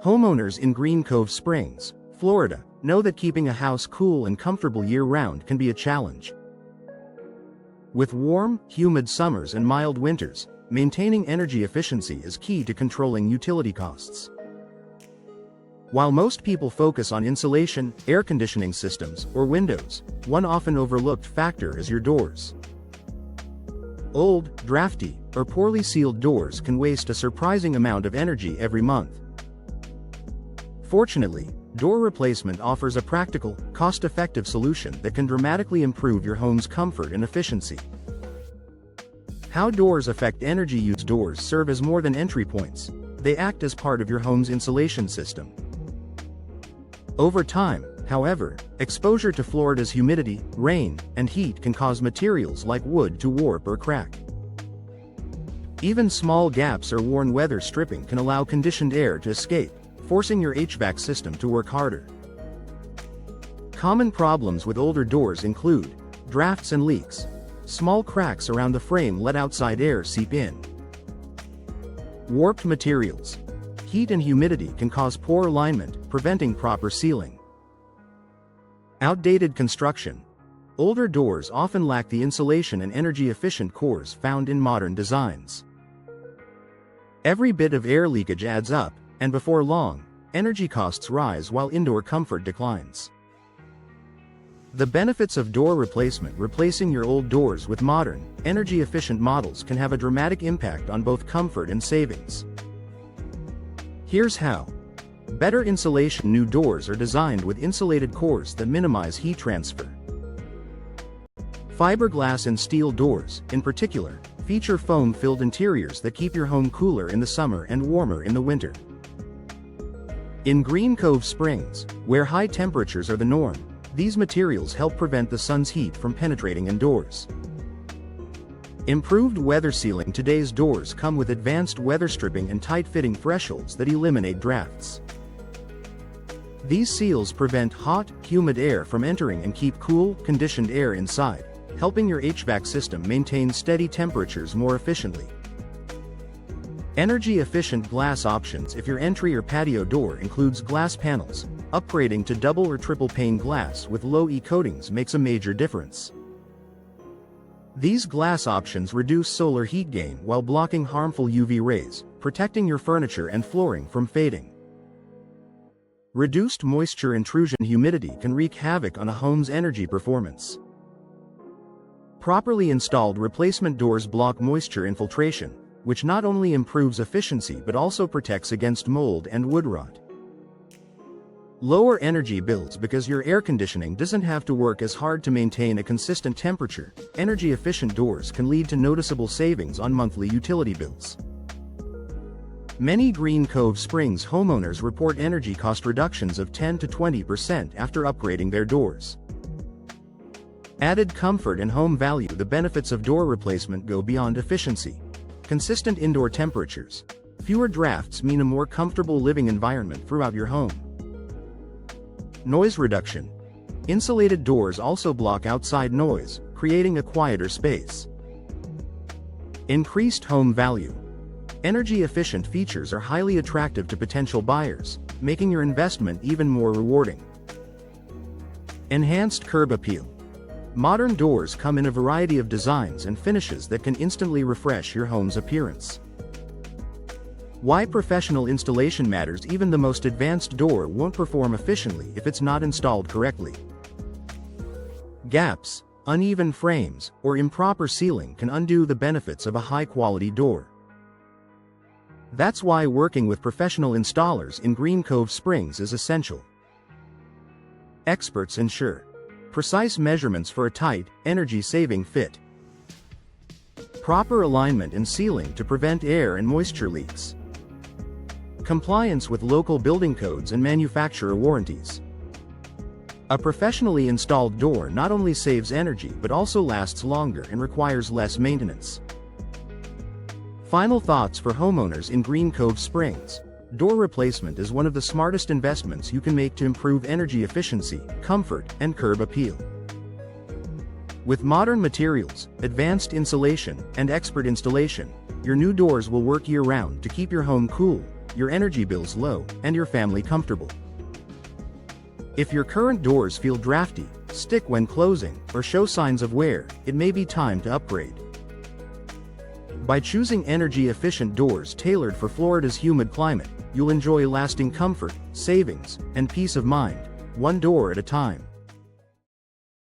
Homeowners in Green Cove Springs, Florida, know that keeping a house cool and comfortable year-round can be a challenge. With warm, humid summers and mild winters, maintaining energy efficiency is key to controlling utility costs. While most people focus on insulation, air conditioning systems, or windows, one often overlooked factor is your doors. Old, drafty, or poorly sealed doors can waste a surprising amount of energy every month. Fortunately, door replacement offers a practical, cost-effective solution that can dramatically improve your home's comfort and efficiency. How doors affect energy use. Doors serve as more than entry points. They act as part of your home's insulation system. Over time, however, exposure to Florida's humidity, rain, and heat can cause materials like wood to warp or crack. Even small gaps or worn weather stripping can allow conditioned air to escape, forcing your HVAC system to work harder. Common problems with older doors include drafts and leaks. Small cracks around the frame let outside air seep in. Warped materials. Heat and humidity can cause poor alignment, preventing proper sealing. Outdated construction. Older doors often lack the insulation and energy-efficient cores found in modern designs. Every bit of air leakage adds up, and before long, energy costs rise while indoor comfort declines. The benefits of door replacement. Replacing your old doors with modern, energy-efficient models can have a dramatic impact on both comfort and savings. Here's how. Better insulation. New doors are designed with insulated cores that minimize heat transfer. Fiberglass and steel doors, in particular, feature foam-filled interiors that keep your home cooler in the summer and warmer in the winter. In Green Cove Springs, where high temperatures are the norm, these materials help prevent the sun's heat from penetrating indoors. Improved weather sealing. Today's doors come with advanced weather stripping and tight-fitting thresholds that eliminate drafts. These seals prevent hot, humid air from entering and keep cool, conditioned air inside, helping your HVAC system maintain steady temperatures more efficiently. Energy-efficient glass options. If your entry or patio door includes glass panels, upgrading to double or triple pane glass with low-E coatings makes a major difference. These glass options reduce solar heat gain while blocking harmful UV rays, protecting your furniture and flooring from fading. Reduced moisture intrusion. Humidity can wreak havoc on a home's energy performance. Properly installed replacement doors block moisture infiltration, which not only improves efficiency but also protects against mold and wood rot. Lower energy bills. Because your air conditioning doesn't have to work as hard to maintain a consistent temperature, energy-efficient doors can lead to noticeable savings on monthly utility bills. Many Green Cove Springs homeowners report energy cost reductions of 10 to 20% after upgrading their doors. Added comfort and home value. The benefits of door replacement go beyond efficiency. Consistent indoor temperatures. Fewer drafts mean a more comfortable living environment throughout your home. Noise reduction. Insulated doors also block outside noise, creating a quieter space. Increased home value. Energy-efficient features are highly attractive to potential buyers, making your investment even more rewarding. Enhanced curb appeal. Modern doors come in a variety of designs and finishes that can instantly refresh your home's appearance. Why professional installation matters. Even the most advanced door won't perform efficiently if it's not installed correctly. Gaps, uneven frames, or improper sealing can undo the benefits of a high-quality door. That's why working with professional installers in Green Cove Springs is essential. Experts ensure precise measurements for a tight, energy-saving fit. Proper alignment and sealing to prevent air and moisture leaks. Compliance with local building codes and manufacturer warranties. A professionally installed door not only saves energy but also lasts longer and requires less maintenance. Final thoughts for homeowners in Green Cove Springs. Door replacement is one of the smartest investments you can make to improve energy efficiency, comfort, and curb appeal. With modern materials, advanced insulation, and expert installation, your new doors will work year-round to keep your home cool, your energy bills low, and your family comfortable. If your current doors feel drafty, stick when closing, or show signs of wear, it may be time to upgrade. By choosing energy-efficient doors tailored for Florida's humid climate, you'll enjoy lasting comfort, savings, and peace of mind, one door at a time.